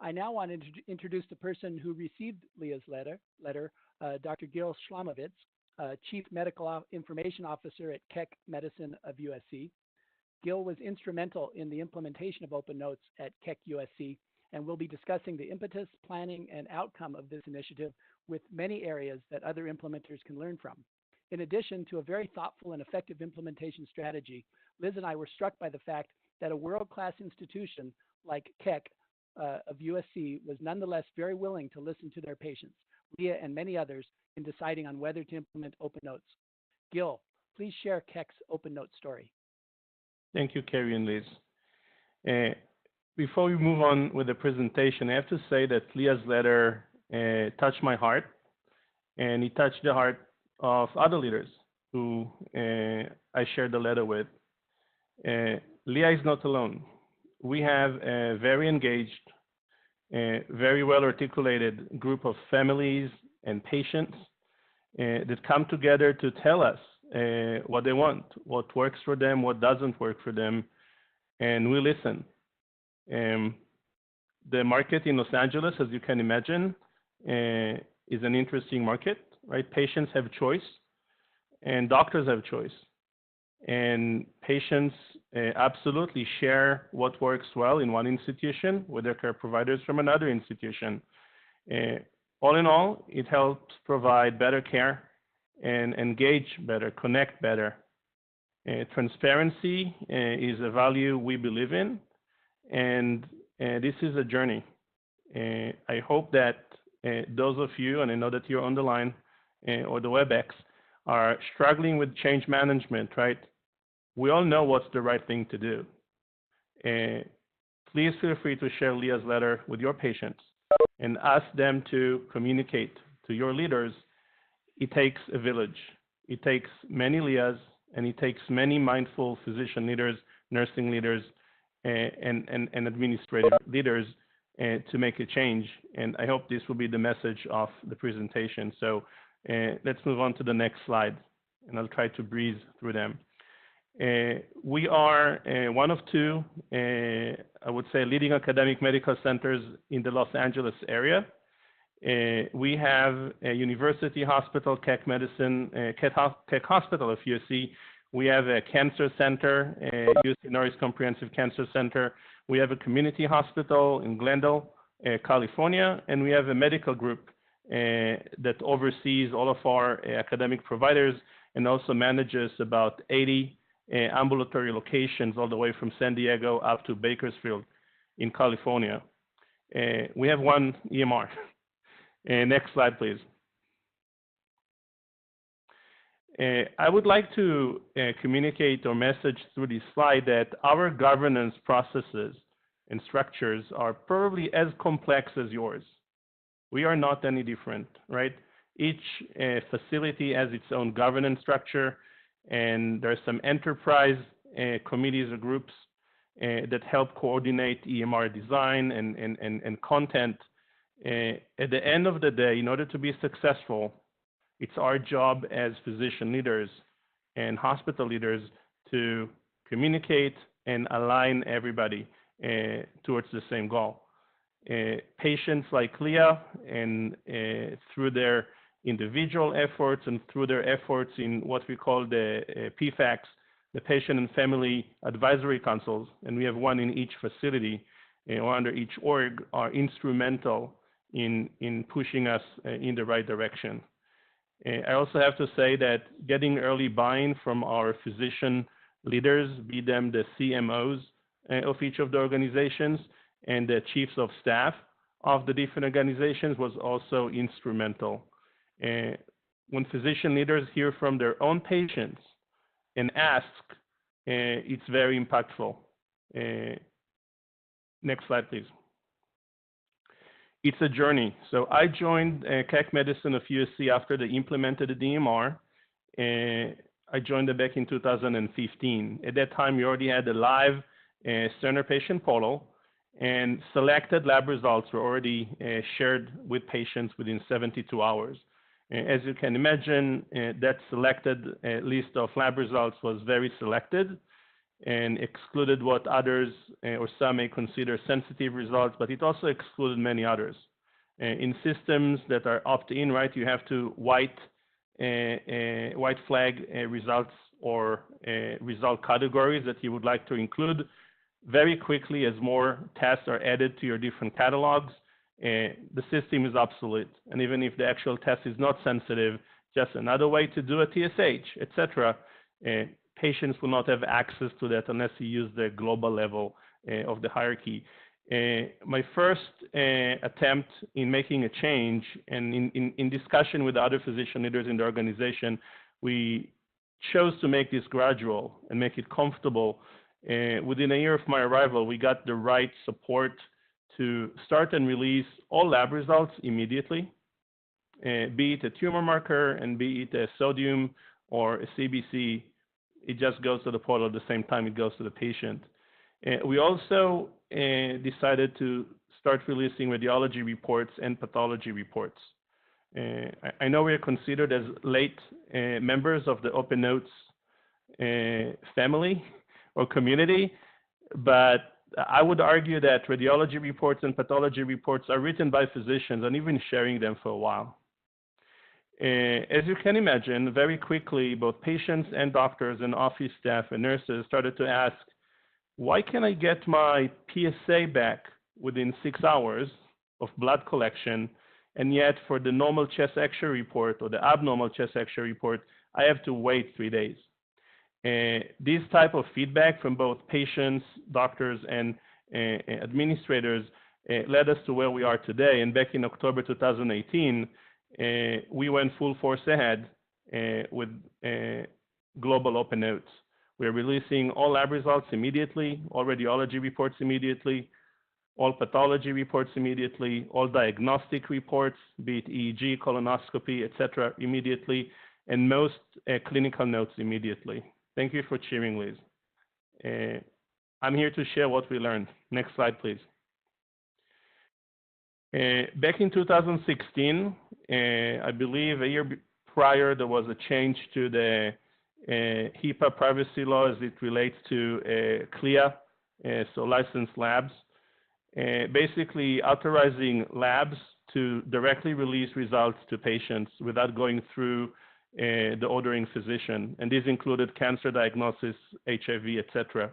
I now want to introduce the person who received Leah's letter, Dr. Gil Shlamovitz, Chief Medical Information Officer at Keck Medicine of USC. Gil was instrumental in the implementation of OpenNotes at Keck USC, and we'll be discussing the impetus, planning, and outcome of this initiative with many areas that other implementers can learn from. In addition to a very thoughtful and effective implementation strategy, Liz and I were struck by the fact that a world-class institution like Keck of USC was nonetheless very willing to listen to their patients, Leah and many others, in deciding on whether to implement OpenNotes. Gil, please share Keck's OpenNotes story. Thank you, Carrie and Liz. Before we move on with the presentation, I have to say that Leah's letter touched my heart, and it touched the heart of other leaders who I shared the letter with. Leah is not alone. We have a very engaged, very well-articulated group of families and patients that come together to tell us what they want, what works for them, what doesn't work for them, and we listen. The market in Los Angeles, as you can imagine, is an interesting market, right? Patients have choice, and doctors have choice. And patients absolutely share what works well in one institution with their care providers from another institution. All in all, it helps provide better care and engage better, connect better. Transparency is a value we believe in, and this is a journey. I hope that those of you, and I know that you're on the line or the WebEx, are struggling with change management, right? We all know what's the right thing to do. Please feel free to share Leah's letter with your patients and ask them to communicate to your leaders. It takes a village. It takes many Leahs, and it takes many mindful physician leaders, nursing leaders, and administrative leaders to make a change. And I hope this will be the message of the presentation. So let's move on to the next slide, and I'll try to breeze through them. We are one of two, I would say, leading academic medical centers in the Los Angeles area. We have a university hospital, Keck Medicine, Keck Hospital of USC. We have a cancer center, USC Norris Comprehensive Cancer Center. We have a community hospital in Glendale, California, and we have a medical group that oversees all of our academic providers and also manages about 80 ambulatory locations all the way from San Diego up to Bakersfield in California. We have one EMR. Next slide, please. I would like to communicate or message through this slide that our governance processes and structures are probably as complex as yours. We are not any different, right? Each facility has its own governance structure, and there are some enterprise committees or groups that help coordinate EMR design and content. At the end of the day, in order to be successful, it's our job as physician leaders and hospital leaders to communicate and align everybody towards the same goal. Patients like Leah, and through their individual efforts and through their efforts in what we call the PFACs, the Patient and Family Advisory Councils, and we have one in each facility or under each org, are instrumental in pushing us in the right direction. I also have to say that getting early buy-in from our physician leaders, be them the CMOs of each of the organizations and the chiefs of staff of the different organizations, was also instrumental. When physician leaders hear from their own patients and ask, it's very impactful. Next slide, please. It's a journey. So I joined Keck Medicine of USC after they implemented the DMR. I joined them back in 2015. At that time, we already had a live center patient portal, and selected lab results were already shared with patients within 72 hours. As you can imagine, that selected list of lab results was very selected, and excluded what others or some may consider sensitive results, but it also excluded many others. In systems that are opt-in, right, you have to white flag results or result categories that you would like to include. Very quickly, as more tests are added to your different catalogs, the system is obsolete. And even if the actual test is not sensitive, just another way to do a TSH, etc., patients will not have access to that unless you use the global level of the hierarchy. My first attempt in making a change, and in discussion with other physician leaders in the organization, we chose to make this gradual and make it comfortable. Within a year of my arrival, we got the right support to start and release all lab results immediately, be it a tumor marker and be it a sodium or a CBC. It just goes to the portal at the same time it goes to the patient. We also decided to start releasing radiology reports and pathology reports. I know we are considered as late members of the OpenNotes family or community, but I would argue that radiology reports and pathology reports are written by physicians and even sharing them for a while. As you can imagine, very quickly, both patients and doctors and office staff and nurses started to ask, why can I get my PSA back within 6 hours of blood collection, and yet for the normal chest X-ray report or the abnormal chest X-ray report, I have to wait 3 days? This type of feedback from both patients, doctors, and administrators led us to where we are today. And back in October 2018, we went full force ahead with global OpenNotes. We're releasing all lab results immediately, all radiology reports immediately, all pathology reports immediately, all diagnostic reports, be it EEG, colonoscopy, etc., immediately, and most clinical notes immediately. Thank you for cheering, Liz. I'm here to share what we learned. Next slide, please. Back in 2016, I believe a year prior, there was a change to the HIPAA privacy law as it relates to CLIA, so licensed labs, basically authorizing labs to directly release results to patients without going through the ordering physician. And these included cancer diagnosis, HIV, etc.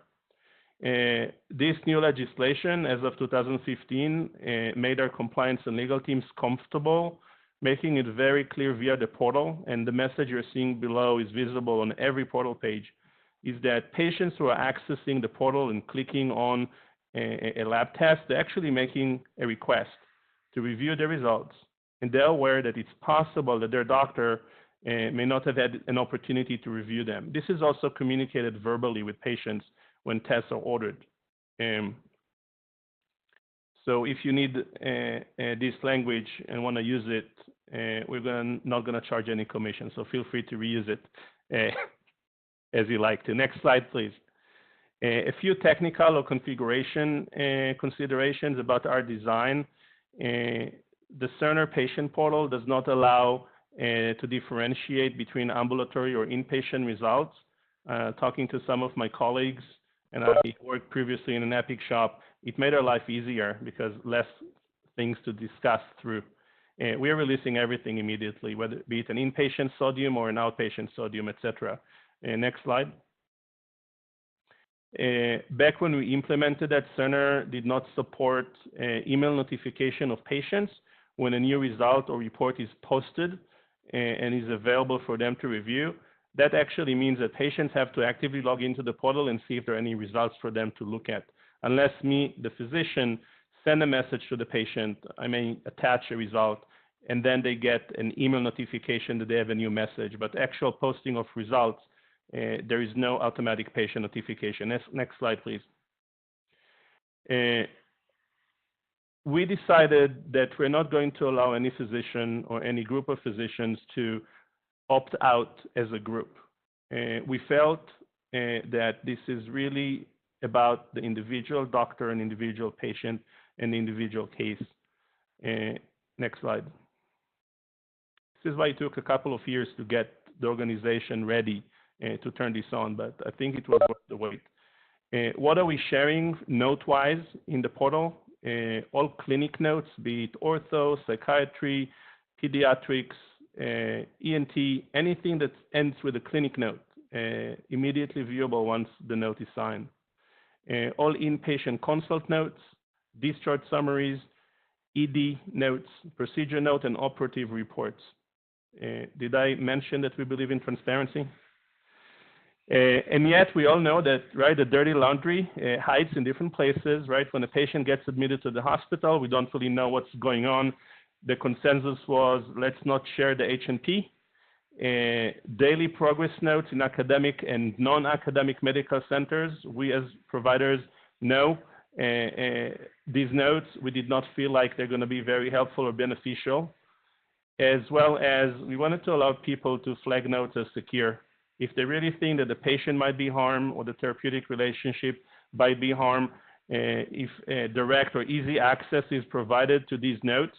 This new legislation, as of 2015, made our compliance and legal teams comfortable, making it very clear via the portal, and the message you're seeing below is visible on every portal page, is that patients who are accessing the portal and clicking on a lab test, they're actually making a request to review the results, and they're aware that it's possible that their doctor may not have had an opportunity to review them. This is also communicated verbally with patients when tests are ordered. So if you need this language and want to use it, we're not going to charge any commission, so feel free to reuse it as you like to. Next slide, please. A few technical or configuration considerations about our design. The Cerner patient portal does not allow to differentiate between ambulatory or inpatient results. Talking to some of my colleagues, and I worked previously in an Epic shop, it made our life easier because less things to discuss through. We are releasing everything immediately, whether it be it an inpatient sodium or an outpatient sodium, etc. Next slide. Back when we implemented that, Cerner did not support email notification of patients when a new result or report is posted and is available for them to review. That actually means that patients have to actively log into the portal and see if there are any results for them to look at. Unless me, the physician, send a message to the patient, I may attach a result, and then they get an email notification that they have a new message. But actual posting of results, there is no automatic patient notification. Next slide, please. We decided that we're not going to allow any physician or any group of physicians to opt out as a group. We felt that this is really about the individual doctor and individual patient and the individual case. Next slide. This is why it took a couple of years to get the organization ready to turn this on, but I think it was worth the wait. What are we sharing note-wise in the portal? All clinic notes, be it ortho, psychiatry, pediatrics, ENT, anything that ends with a clinic note, immediately viewable once the note is signed. All inpatient consult notes, discharge summaries, ED notes, procedure note, and operative reports. Did I mention that we believe in transparency? And yet we all know that, right, the dirty laundry hides in different places, right? When a patient gets admitted to the hospital, we don't really know what's going on. The consensus was, let's not share the H&P. Daily progress notes in academic and non-academic medical centers. We as providers know these notes. We did not feel like they're going to be very helpful or beneficial, as well as we wanted to allow people to flag notes as secure. If they really think that the patient might be harmed or the therapeutic relationship might be harmed, if direct or easy access is provided to these notes,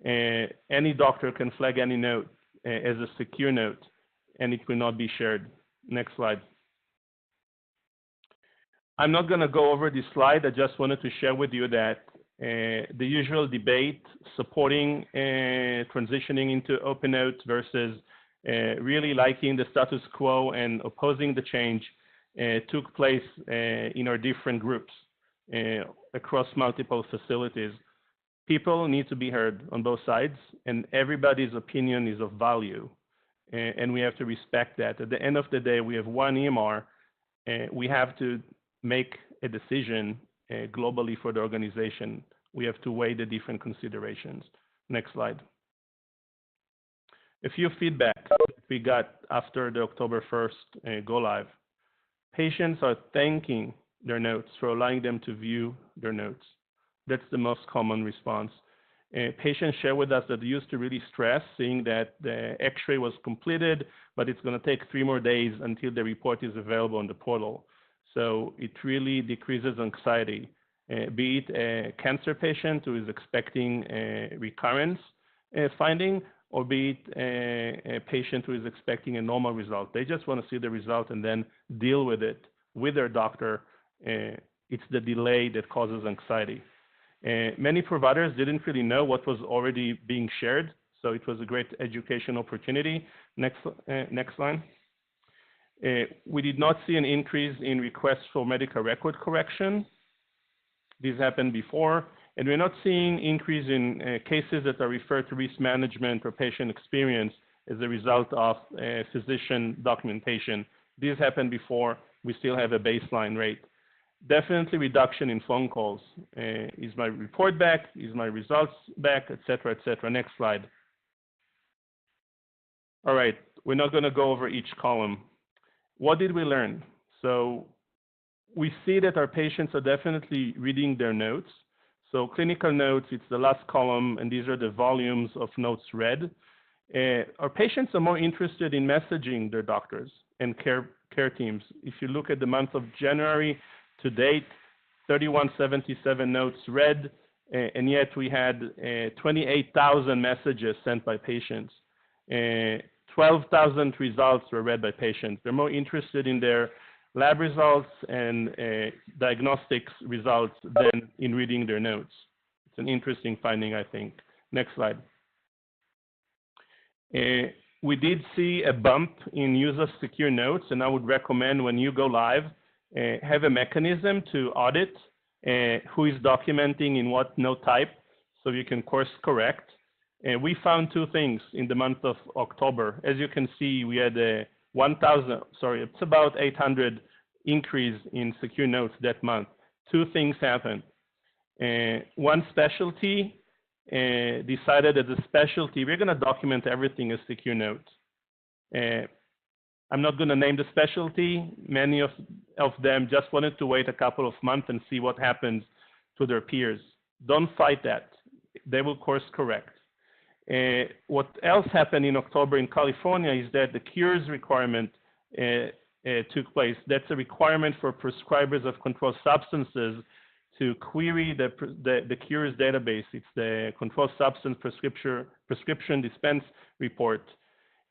any doctor can flag any note as a secure note, and it will not be shared. Next slide. I'm not going to go over this slide. I just wanted to share with you that the usual debate supporting transitioning into OpenNotes versus really liking the status quo and opposing the change took place in our different groups across multiple facilities. People need to be heard on both sides, and everybody's opinion is of value, and we have to respect that. At the end of the day, we have one EMR. We have to make a decision globally for the organization. We have to weigh the different considerations. Next slide. A few feedback we got after the October 1st go live. Patients are thanking their notes for allowing them to view their notes. That's the most common response. Patients share with us that they used to really stress seeing that the x-ray was completed, but it's going to take 3 more days until the report is available on the portal. So it really decreases anxiety, be it a cancer patient who is expecting a recurrence finding, or be it a patient who is expecting a normal result. They just want to see the result and then deal with it with their doctor. It's the delay that causes anxiety. Many providers didn't really know what was already being shared, so it was a great education opportunity. Next line. We did not see an increase in requests for medical record correction. This happened before, and we're not seeing increase in cases that are referred to risk management or patient experience as a result of physician documentation. This happened before. We still have a baseline rate. Definitely reduction in phone calls. Is my report back? Is my results back? Et cetera, et cetera. Next slide. All right, we're not going to go over each column. What did we learn? So we see that our patients are definitely reading their notes. So clinical notes, it's the last column, and these are the volumes of notes read. Our patients are more interested in messaging their doctors and care teams. If you look at the month of January to date, 3177 notes read, and yet we had 28,000 messages sent by patients. 12,000 results were read by patients. They're more interested in their lab results and diagnostics results than in reading their notes. It's an interesting finding, I think. Next slide. We did see a bump in use of secure notes, and I would recommend when you go live, have a mechanism to audit who is documenting in what note type, so you can course correct. We found 2 things in the month of October. As you can see, we had a it's about 800 increase in secure notes that month. 2 things happened. One specialty decided as a specialty, we're going to document everything as secure notes. I'm not going to name the specialty. Many of them just wanted to wait a couple of months and see what happens to their peers. Don't fight that. They will course correct. What else happened in October in California is that the cures requirement took place. That's a requirement for prescribers of controlled substances to query the cures database. It's the controlled substance prescription dispense report.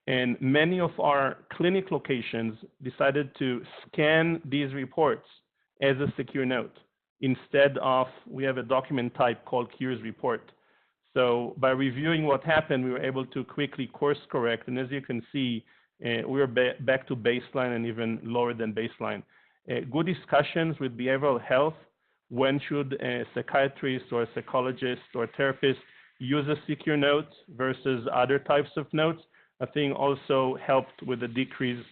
And many of our clinic locations decided to scan these reports as a secure note. Instead of, we have a document type called cures report. So by reviewing what happened, we were able to quickly course correct. And as you can see, we're back to baseline and even lower than baseline. Good discussions with behavioral health. When should a psychiatrist or a psychologist or a therapist use a secure note versus other types of notes, I think also helped with the decrease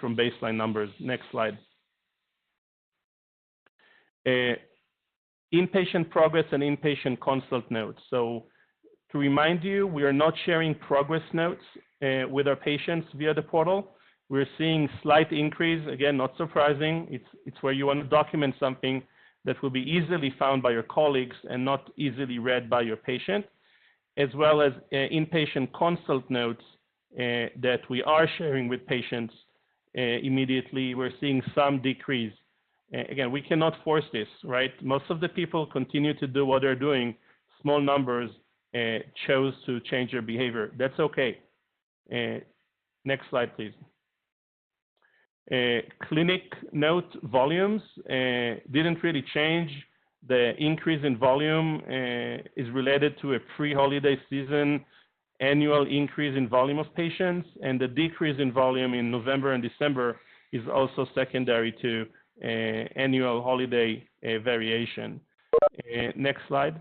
from baseline numbers. Next slide. Inpatient progress and inpatient consult notes. So to remind you, we are not sharing progress notes with our patients via the portal. We're seeing slight increase. Again, not surprising. It's where you want to document something that will be easily found by your colleagues and not easily read by your patient, as well as inpatient consult notes that we are sharing with patients immediately. We're seeing some decrease. Again, we cannot force this, right? Most of the people continue to do what they're doing. Small numbers chose to change their behavior. That's okay. Next slide, please. Clinic note volumes didn't really change. The increase in volume is related to a pre-holiday season annual increase in volume of patients, and the decrease in volume in November and December is also secondary to annual holiday variation. Next slide.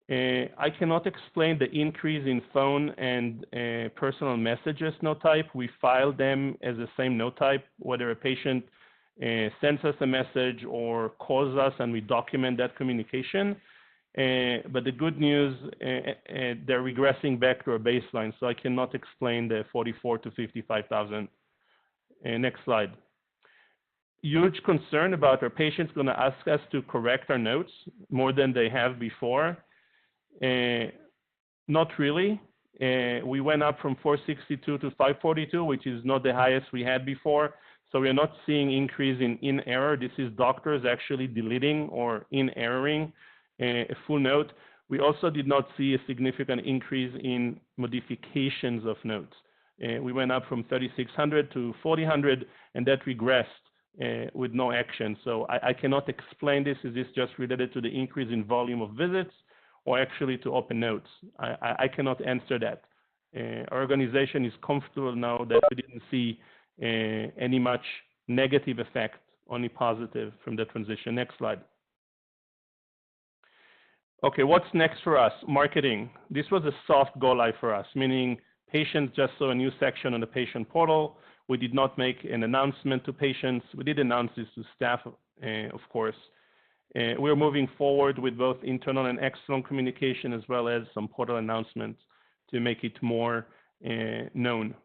I cannot explain the increase in phone and personal messages note type. We file them as the same note type, whether a patient sends us a message or calls us, and we document that communication. But the good news, they're regressing back to our baseline, so I cannot explain the 44 to 55,000. Next slide. Huge concern about our patients going to ask us to correct our notes more than they have before. Not really. We went up from 462 to 542, which is not the highest we had before. So we're not seeing increase in error. This is doctors actually deleting or in-erroring a full note. We also did not see a significant increase in modifications of notes. We went up from 3,600 to 4,000, and that regressed with no action. So I cannot explain this. Is this just related to the increase in volume of visits or actually to OpenNotes? I cannot answer that. Our organization is comfortable now that we didn't see any much negative effect, only positive from the transition. Next slide. Okay, what's next for us? Marketing. This was a soft go live for us, meaning patients just saw a new section on the patient portal. We did not make an announcement to patients. We did announce this to staff, of course. We're moving forward with both internal and external communication, as well as some portal announcements to make it more known.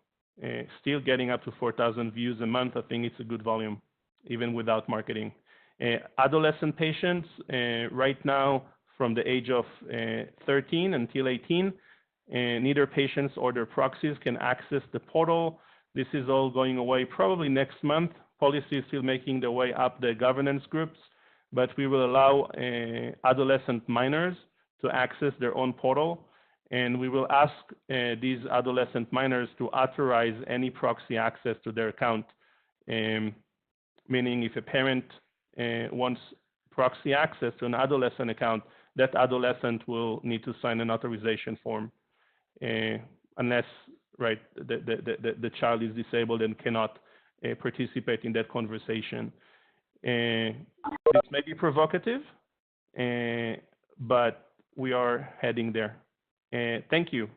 Still getting up to 4,000 views a month. I think it's a good volume, even without marketing. Adolescent patients, right now, from the age of 13 until 18, neither patients or their proxies can access the portal. This is all going away probably next month. Policy is still making their way up the governance groups, but we will allow adolescent minors to access their own portal. And we will ask these adolescent minors to authorize any proxy access to their account. Meaning if a parent wants proxy access to an adolescent account, that adolescent will need to sign an authorization form, unless, right, the child is disabled and cannot participate in that conversation. This may be provocative, but we are heading there. Thank you.